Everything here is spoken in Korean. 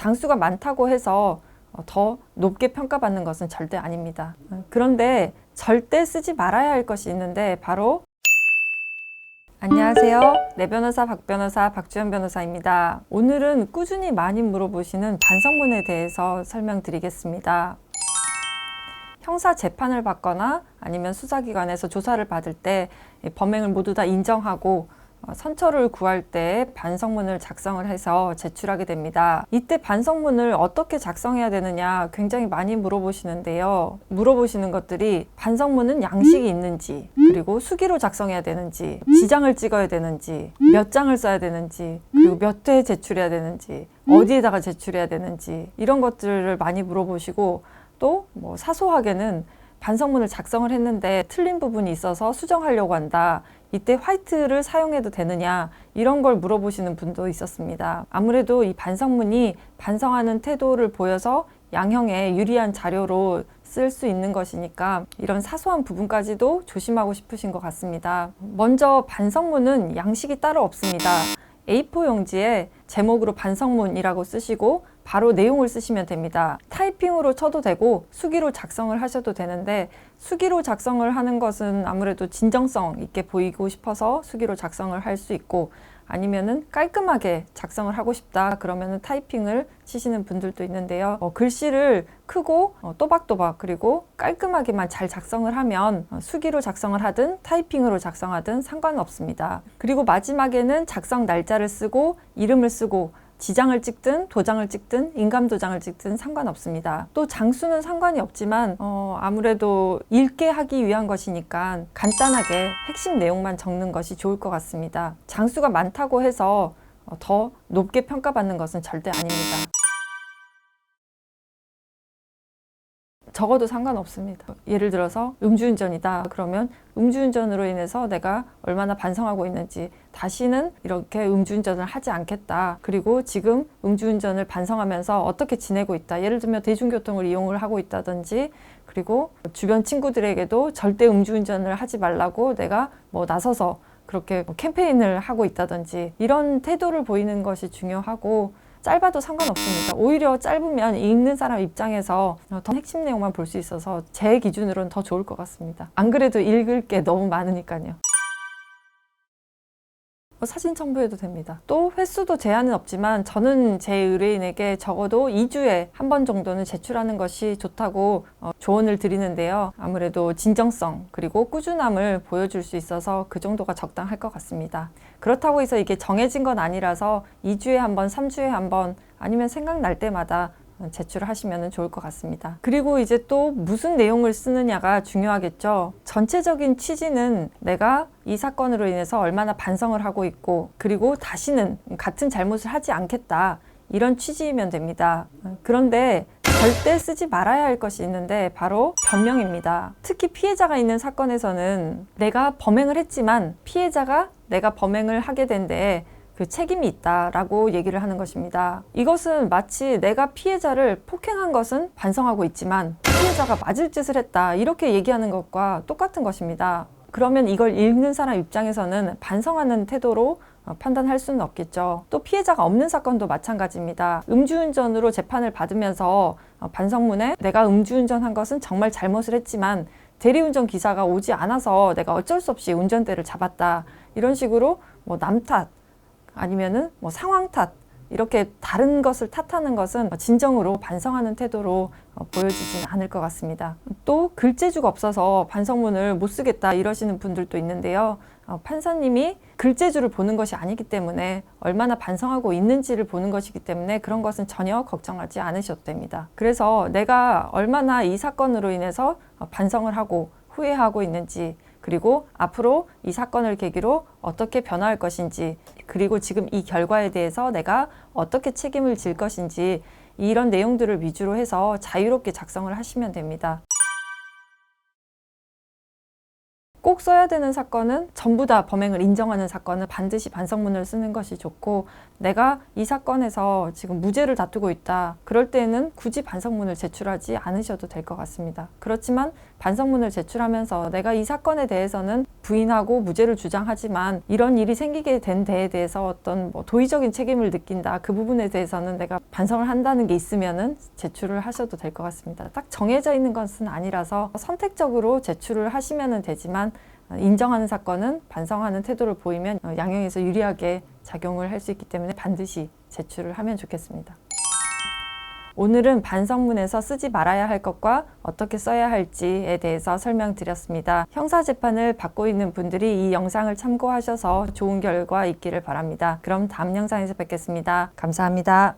장수가 많다고 해서 더 높게 평가받는 것은 절대 아닙니다. 그런데 절대 쓰지 말아야 할 것이 있는데 바로 안녕하세요. 내 변호사 박변호사 박주연 변호사입니다. 오늘은 꾸준히 많이 물어보시는 반성문에 대해서 설명드리겠습니다. 형사 재판을 받거나 아니면 수사기관에서 조사를 받을 때 범행을 모두 다 인정하고 선처를 구할 때 반성문을 작성을 해서 제출하게 됩니다. 이때 반성문을 어떻게 작성해야 되느냐 굉장히 많이 물어보시는데요. 물어보시는 것들이 반성문은 양식이 있는지, 그리고 수기로 작성해야 되는지, 지장을 찍어야 되는지, 몇 장을 써야 되는지, 그리고 몇 회에 제출해야 되는지, 어디에다가 제출해야 되는지 이런 것들을 많이 물어보시고, 또 사소하게는 반성문을 작성을 했는데 틀린 부분이 있어서 수정하려고 한다. 이때 화이트를 사용해도 되느냐, 이런 걸 물어보시는 분도 있었습니다. 아무래도 이 반성문이 반성하는 태도를 보여서 양형에 유리한 자료로 쓸 수 있는 것이니까 이런 사소한 부분까지도 조심하고 싶으신 것 같습니다. 먼저 반성문은 양식이 따로 없습니다. A4 용지에 제목으로 반성문이라고 쓰시고 바로 내용을 쓰시면 됩니다. 타이핑으로 쳐도 되고 수기로 작성을 하셔도 되는데, 수기로 작성을 하는 것은 아무래도 진정성 있게 보이고 싶어서 수기로 작성을 할 수 있고, 아니면은 깔끔하게 작성을 하고 싶다 그러면은 타이핑을 치시는 분들도 있는데요. 글씨를 크고 또박또박 그리고 깔끔하게만 잘 작성을 하면 수기로 작성을 하든 타이핑으로 작성하든 상관없습니다. 그리고 마지막에는 작성 날짜를 쓰고 이름을 쓰고 지장을 찍든 도장을 찍든 인감도장을 찍든 상관없습니다. 또 장수는 상관이 없지만 아무래도 읽게 하기 위한 것이니까 간단하게 핵심 내용만 적는 것이 좋을 것 같습니다. 장수가 많다고 해서 더 높게 평가받는 것은 절대 아닙니다. 적어도 상관없습니다. 예를 들어서 음주운전이다 그러면 음주운전으로 인해서 내가 얼마나 반성하고 있는지, 다시는 이렇게 음주운전을 하지 않겠다, 그리고 지금 음주운전을 반성하면서 어떻게 지내고 있다, 예를 들면 대중교통을 이용을 하고 있다든지, 그리고 주변 친구들에게도 절대 음주운전을 하지 말라고 내가 나서서 그렇게 캠페인을 하고 있다든지, 이런 태도를 보이는 것이 중요하고, 짧아도 상관없습니다. 오히려 짧으면 읽는 사람 입장에서 더 핵심 내용만 볼 수 있어서 제 기준으로는 더 좋을 것 같습니다. 안 그래도 읽을 게 너무 많으니까요. 사진 첨부해도 됩니다. 또 횟수도 제한은 없지만 저는 제 의뢰인에게 적어도 2주에 한 번 정도는 제출하는 것이 좋다고 조언을 드리는데요. 아무래도 진정성 그리고 꾸준함을 보여줄 수 있어서 그 정도가 적당할 것 같습니다. 그렇다고 해서 이게 정해진 건 아니라서 2주에 한 번, 3주에 한 번, 아니면 생각날 때마다 제출을 하시면 좋을 것 같습니다. 그리고 이제 또 무슨 내용을 쓰느냐가 중요하겠죠. 전체적인 취지는 내가 이 사건으로 인해서 얼마나 반성을 하고 있고, 그리고 다시는 같은 잘못을 하지 않겠다, 이런 취지이면 됩니다. 그런데 절대 쓰지 말아야 할 것이 있는데 바로 변명입니다. 특히 피해자가 있는 사건에서는 내가 범행을 했지만 피해자가 내가 범행을 하게 된 데에 그 책임이 있다라고 얘기를 하는 것입니다. 이것은 마치 내가 피해자를 폭행한 것은 반성하고 있지만 피해자가 맞을 짓을 했다, 이렇게 얘기하는 것과 똑같은 것입니다. 그러면 이걸 읽는 사람 입장에서는 반성하는 태도로 판단할 수는 없겠죠. 또 피해자가 없는 사건도 마찬가지입니다. 음주운전으로 재판을 받으면서 반성문에 내가 음주운전한 것은 정말 잘못을 했지만 대리운전 기사가 오지 않아서 내가 어쩔 수 없이 운전대를 잡았다, 이런 식으로 남 탓, 아니면은 상황 탓, 이렇게 다른 것을 탓하는 것은 진정으로 반성하는 태도로 보여지진 않을 것 같습니다. 또 글재주가 없어서 반성문을 못 쓰겠다 이러시는 분들도 있는데요. 판사님이 글재주를 보는 것이 아니기 때문에, 얼마나 반성하고 있는지를 보는 것이기 때문에 그런 것은 전혀 걱정하지 않으셔도 됩니다. 그래서 내가 얼마나 이 사건으로 인해서 반성을 하고 후회하고 있는지, 그리고 앞으로 이 사건을 계기로 어떻게 변화할 것인지, 그리고 지금 이 결과에 대해서 내가 어떻게 책임을 질 것인지, 이런 내용들을 위주로 해서 자유롭게 작성을 하시면 됩니다. 꼭 써야 되는 사건은, 전부 다 범행을 인정하는 사건은 반드시 반성문을 쓰는 것이 좋고, 내가 이 사건에서 지금 무죄를 다투고 있다, 그럴 때는 굳이 반성문을 제출하지 않으셔도 될 것 같습니다. 그렇지만 반성문을 제출하면서 내가 이 사건에 대해서는 부인하고 무죄를 주장하지만 이런 일이 생기게 된 데에 대해서 어떤 뭐 도의적인 책임을 느낀다, 그 부분에 대해서는 내가 반성을 한다는 게 있으면은 제출을 하셔도 될 것 같습니다. 딱 정해져 있는 것은 아니라서 선택적으로 제출을 하시면 되지만 인정하는 사건은 반성하는 태도를 보이면 양형에서 유리하게 작용을 할 수 있기 때문에 반드시 제출을 하면 좋겠습니다. 오늘은 반성문에서 쓰지 말아야 할 것과 어떻게 써야 할지에 대해서 설명드렸습니다. 형사재판을 받고 있는 분들이 이 영상을 참고하셔서 좋은 결과 있기를 바랍니다. 그럼 다음 영상에서 뵙겠습니다. 감사합니다.